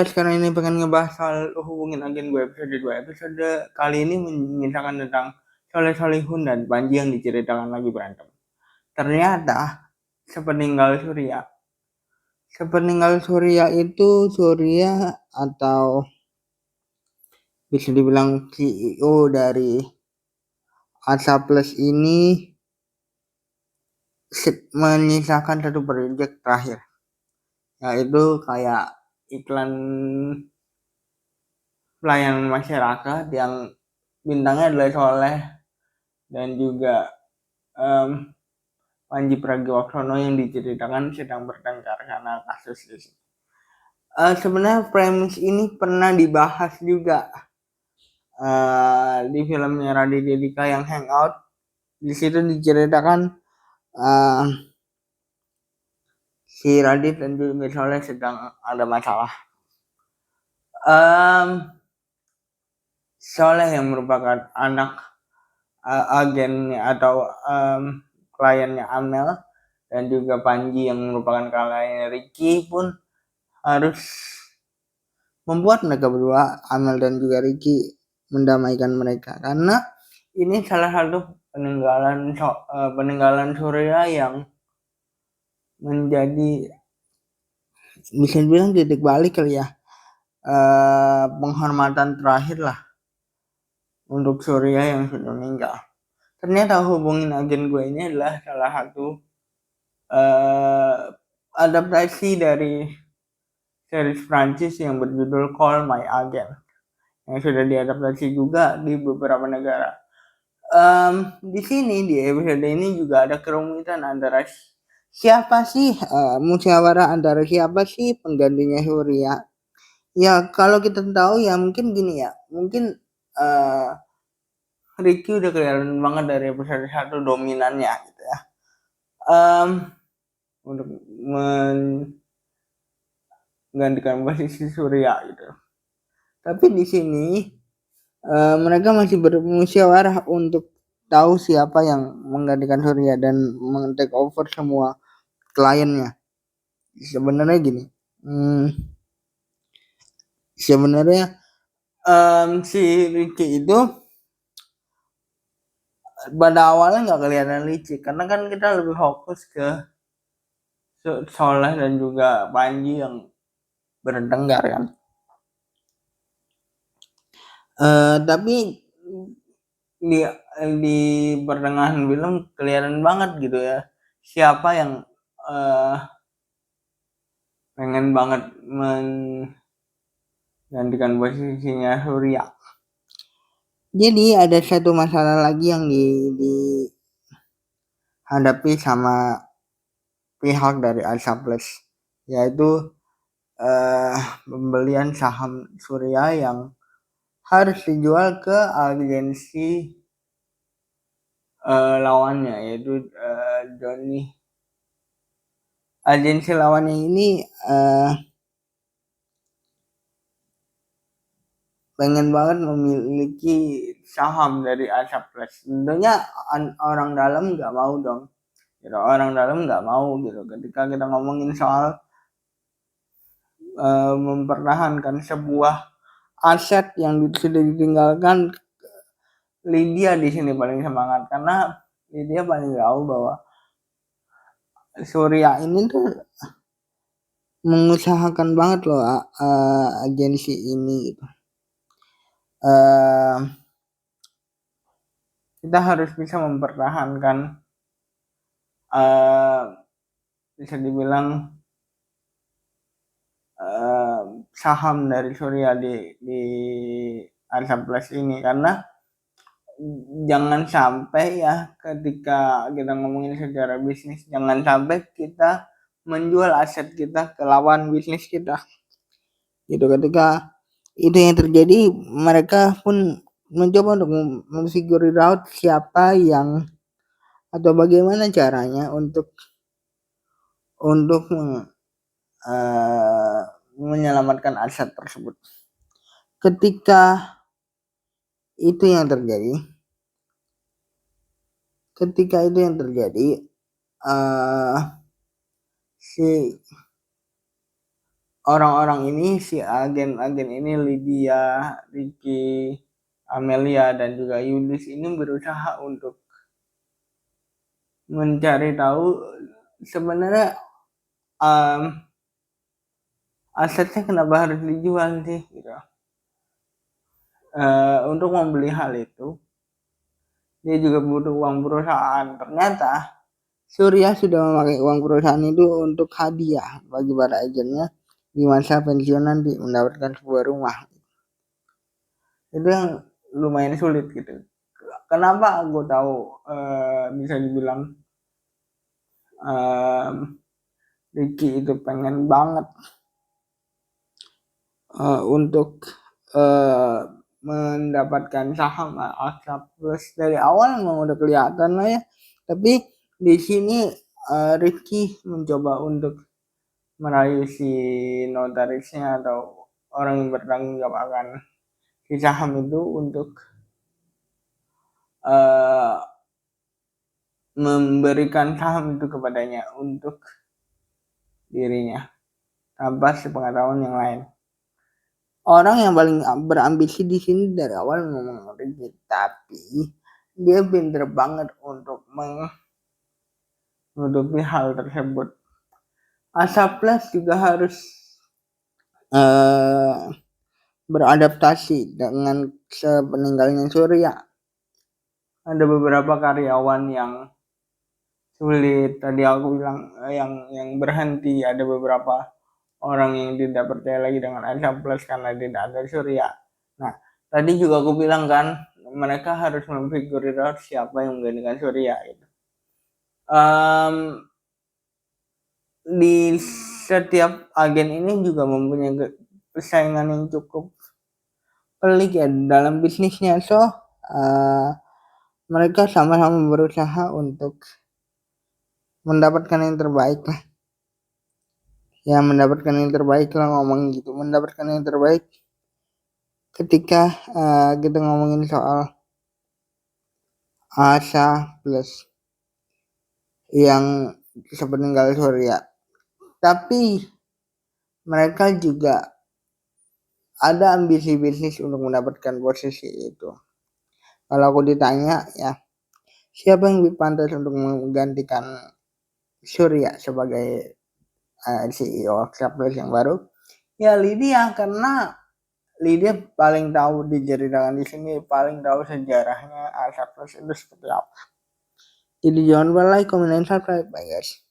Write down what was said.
Sekarang ini pengen ngebahas soal hubungin agen gue episode 2. Episode kali ini menceritakan tentang Soleh Solihun dan Panji yang diceritakan lagi berantem. Ternyata sepeninggal Surya itu Surya atau bisa dibilang CEO dari Asa Plus ini menyisakan satu proyek terakhir, yaitu kayak iklan pelayanan masyarakat yang bintangnya adalah Soleh dan juga Panji Pragiwaksono yang diceritakan sedang bertengkar karena kasus ini. Sebenarnya premis ini pernah dibahas juga di filmnya Raditya Dika yang Hangout. Di situ diceritakan si Radit dan juga Soleh sedang ada masalah. Soleh yang merupakan anak agennya atau kliennya Amel dan juga Panji yang merupakan kliennya Ricky pun harus membuat mereka berdua, Amel dan juga Ricky, mendamaikan mereka karena ini salah satu peninggalan Surya yang menjadi bisa dibilang titik balik kali ya, penghormatan terakhir lah untuk Surya yang sudah meninggal. Ternyata hubungin agen gue ini adalah salah satu adaptasi dari series Prancis yang berjudul Call My Agent yang sudah diadaptasi juga di beberapa negara. Di sini di episode ini juga ada kerumitan antara siapa sih musyawarah antara siapa sih penggantinya Surya. Ya kalau kita tahu ya mungkin gini ya, mungkin Ricky udah kelihatan banget dari episode 1 dominannya gitu ya, untuk menggantikan posisi Surya gitu. Tapi di sini mereka masih bermusyawarah untuk tahu siapa yang menggantikan Surya dan men-take over semua kliennya. Sebenarnya gini, sebenarnya si Ricky itu pada awalnya nggak kelihatan licik karena kan kita lebih fokus ke Soleh dan juga Panji yang bertengkar kan. Tapi di pertengahan film kelihatan banget gitu ya siapa yang pengen banget menggantikan posisinya Surya. Jadi ada satu masalah lagi yang dihadapi sama pihak dari Asa Plus, yaitu pembelian saham Surya yang harus dijual ke agensi lawannya, yaitu Johnny. Agensi lawannya ini pengen banget memiliki saham dari Asa Plus. Tentunya orang dalam nggak mau dong. Gitu, orang dalam nggak mau gitu. Ketika kita ngomongin soal mempertahankan sebuah aset yang sudah ditinggalkan, Lydia di sini paling semangat karena Lydia paling tahu bahwa Surya ini tuh mengusahakan banget loh agensi ini gitu. Kita harus bisa mempertahankan bisa dibilang saham dari Surya di Asa Plus ini karena jangan sampai ya ketika kita ngomongin secara bisnis, jangan sampai kita menjual aset kita ke lawan bisnis kita gitu. Ketika itu yang terjadi, mereka pun mencoba untuk memfigure out siapa yang atau bagaimana caranya untuk menyelamatkan aset tersebut. Ketika itu yang terjadi, si orang-orang ini, si agen-agen ini, Lydia, Ricky, Amelia, dan juga Yudis ini berusaha untuk mencari tahu sebenarnya asetnya kenapa harus dijual sih gitu. Untuk membeli hal itu dia juga butuh uang perusahaan. Ternyata Surya sudah memakai uang perusahaan itu untuk hadiah bagi para agennya di masa pensiun nanti mendapatkan sebuah rumah. Itu yang lumayan sulit gitu. Kenapa aku tahu bisa dibilang Ricky itu pengen banget untuk mendapatkan saham Astra Plus dari awal memang udah kelihatan lah ya. Tapi di sini Ricky mencoba untuk merayu si notarisnya atau orang yang bertanggung jawab akan si saham itu untuk memberikan saham itu kepadanya untuk dirinya tanpa sepengetahuan yang lain. Orang yang paling berambisi di sini dari awal memang Ricky, tapi dia pinter banget untuk menutupi hal tersebut. Astra Plus juga harus beradaptasi dengan sepeninggalnya Surya. Ada beberapa karyawan yang sulit, tadi aku bilang yang berhenti, ada beberapa orang yang tidak percaya lagi dengan Astra Plus karena tidak ada Surya. Nah, tadi juga aku bilang kan, mereka harus memfigure out siapa yang menggantikan Surya gitu. Di setiap agen ini juga mempunyai persaingan yang cukup pelik ya dalam bisnisnya. So mereka sama-sama berusaha untuk mendapatkan yang terbaik lah. Ya mendapatkan yang terbaik lah, ngomong gitu, mendapatkan yang terbaik. Ketika kita ngomongin soal Astra Plus yang sepeninggal Surya, tapi mereka juga ada ambisi bisnis untuk mendapatkan posisi itu. Kalau aku ditanya ya, siapa yang lebih pantas untuk menggantikan Surya sebagai CEO Astra Plus yang baru? Ya Lydia, karena Lydia paling tahu diceritakan di sini, paling tahu sejarahnya Astra Plus itu seperti apa. Jadi jangan lupa like, comment, dan subscribe, bye guys.